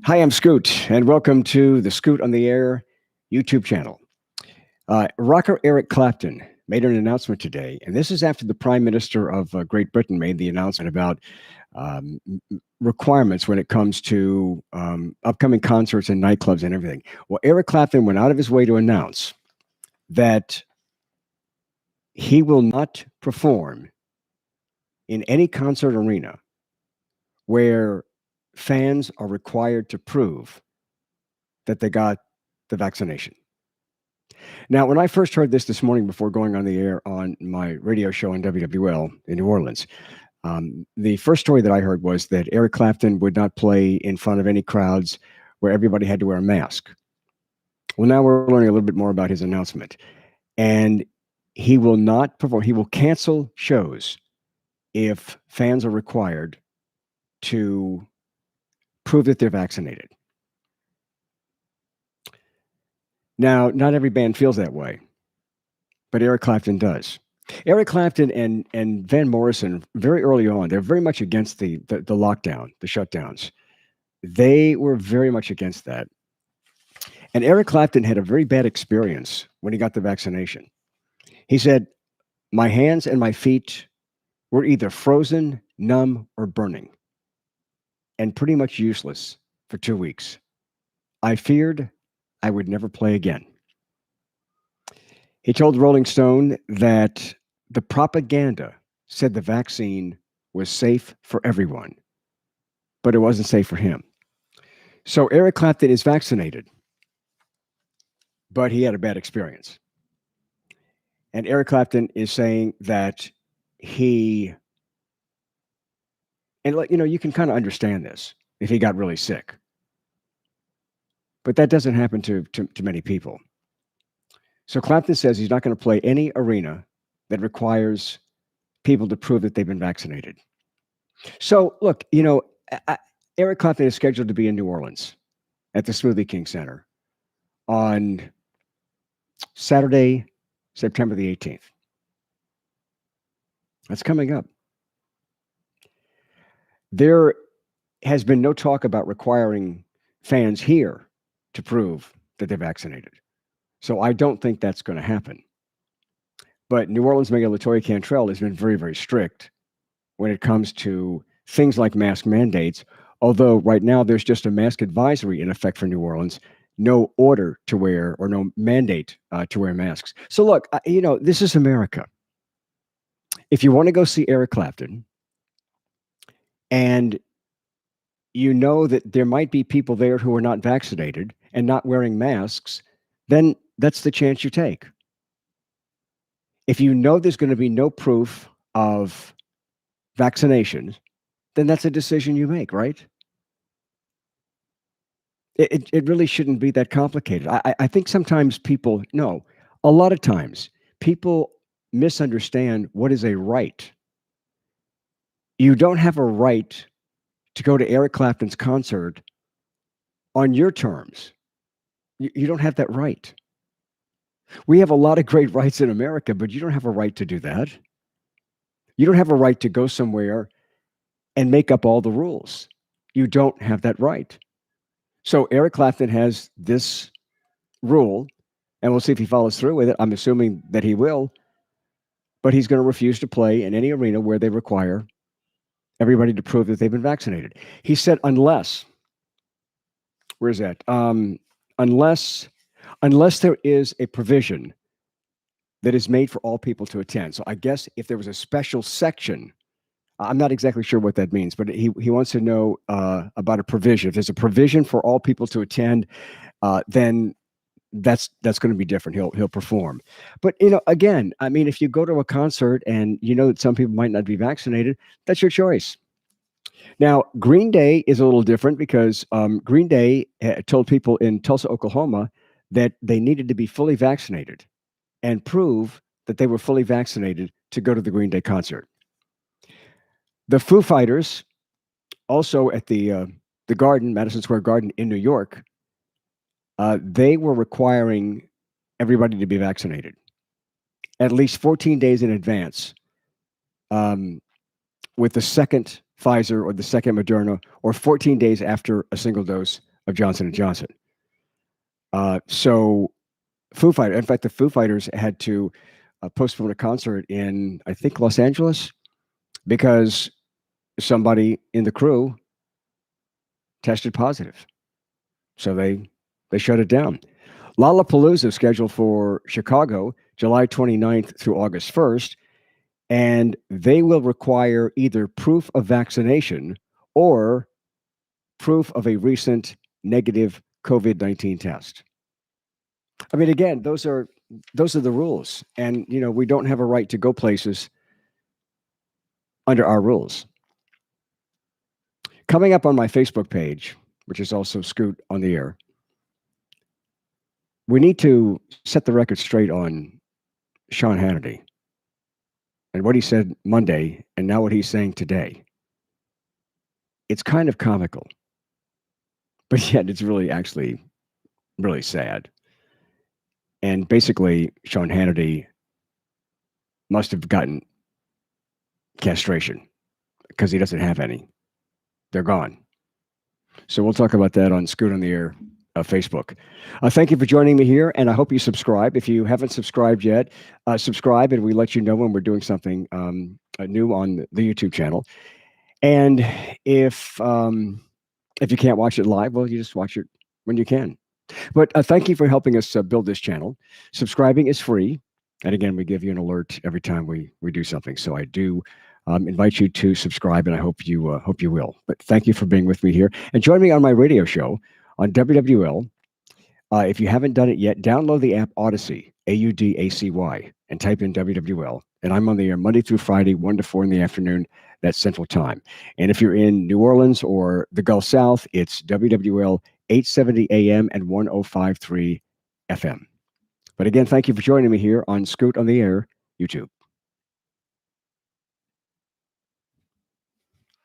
Hi, I'm Scoot, and welcome to the Scoot on the Air YouTube channel. Rocker Eric Clapton made an announcement today, and this is after the Prime Minister of Great Britain made the announcement about requirements when it comes to upcoming concerts and nightclubs and everything. Well, Eric Clapton went out of his way to announce that he will not perform in any concert arena where fans are required to prove that they got the vaccination. Now, when I first heard this morning before going on the air on my radio show on WWL in New Orleans, the first story that I heard was that Eric Clapton would not play in front of any crowds where everybody had to wear a mask. Well, now we're learning a little bit more about his announcement. And he will not perform, he will cancel shows if fans are required to prove that they're vaccinated. Now, not every band feels that way, but Eric Clapton does. Eric Clapton and Van Morrison, very early on, they're very much against the lockdown, the shutdowns. They were very much against that. And Eric Clapton had a very bad experience when he got the vaccination. He said, "My hands and my feet were either frozen, numb, or burning, and pretty much useless for 2 weeks. I feared I would never play again." He told Rolling Stone that the propaganda said the vaccine was safe for everyone, but it wasn't safe for him. So Eric Clapton is vaccinated, but he had a bad experience. And Eric Clapton is saying that he, and you can kind of understand this if he got really sick, but that doesn't happen to many people. So Clapton says he's not going to play any arena that requires people to prove that they've been vaccinated. So look, Eric Clapton is scheduled to be in New Orleans at the Smoothie King Center on Saturday, September the 18th. That's coming up. There has been no talk about requiring fans here to prove that they're vaccinated. So I don't think that's going to happen. But New Orleans Mayor LaToya Cantrell has been very, very strict when it comes to things like mask mandates, although right now there's just a mask advisory in effect for New Orleans, no order to wear or no mandate to wear masks. So look, this is America. If you want to go see Eric Clapton and you know that there might be people there who are not vaccinated and not wearing masks, then that's the chance you take. If you know there's going to be no proof of vaccination, then that's a decision you make, right? It really shouldn't be that complicated. I think sometimes people, no, a lot of times people misunderstand what is a right. You don't have a right to go to Eric Clapton's concert on your terms. You don't have that right. We have a lot of great rights in America, but you don't have a right to do that. You don't have a right to go somewhere and make up all the rules. You don't have that right. So Eric Clapton has this rule, and we'll see if he follows through with it. I'm assuming that he will, but he's going to refuse to play in any arena where they require everybody to prove that they've been vaccinated. He said, unless, where's that? Unless there is a provision that is made for all people to attend. So I guess if there was a special section, I'm not exactly sure what that means, but he wants to know about a provision. If there's a provision for all people to attend, then that's going to be different. He'll perform. But again, I mean, if you go to a concert and you know that some people might not be vaccinated, that's your choice. Now, Green Day is a little different because Green Day told people in Tulsa, Oklahoma, that they needed to be fully vaccinated and prove that they were fully vaccinated to go to the Green Day concert. The Foo Fighters, also at the Garden, Madison Square Garden in New York, they were requiring everybody to be vaccinated at least 14 days in advance with the second Pfizer or the second Moderna, or 14 days after a single dose of Johnson & Johnson. So Foo Fighters, in fact, the Foo Fighters had to postpone a concert in, I think, Los Angeles because somebody in the crew tested positive. So they shut it down. Lollapalooza is scheduled for Chicago, July 29th through August 1st, and they will require either proof of vaccination or proof of a recent negative COVID-19 test. I mean, again, those are the rules, and we don't have a right to go places under our rules. Coming up on my Facebook page, which is also Scoot on the Air, we need to set the record straight on Sean Hannity and what he said Monday and now what he's saying today. It's kind of comical, but yet it's really actually really sad. And basically, Sean Hannity must have gotten castration because he doesn't have any. They're gone. So we'll talk about that on Scoot on the Air Facebook. Thank you for joining me here, and I hope you subscribe. If you haven't subscribed yet, subscribe, and we let you know when we're doing something new on the YouTube channel. And if you can't watch it live, well, you just watch it when you can. But thank you for helping us build this channel. Subscribing is free, and again, we give you an alert every time we do something. So I do invite you to subscribe, and I hope you will. But thank you for being with me here, and join me on my radio show on WWL. If you haven't done it yet, download the app Odyssey, AUDACY, and type in WWL. And I'm on the air Monday through Friday, 1 to 4 in the afternoon. That's Central Time. And if you're in New Orleans or the Gulf South, it's WWL 870 AM and 105.3 FM. But again, thank you for joining me here on Scoot on the Air YouTube.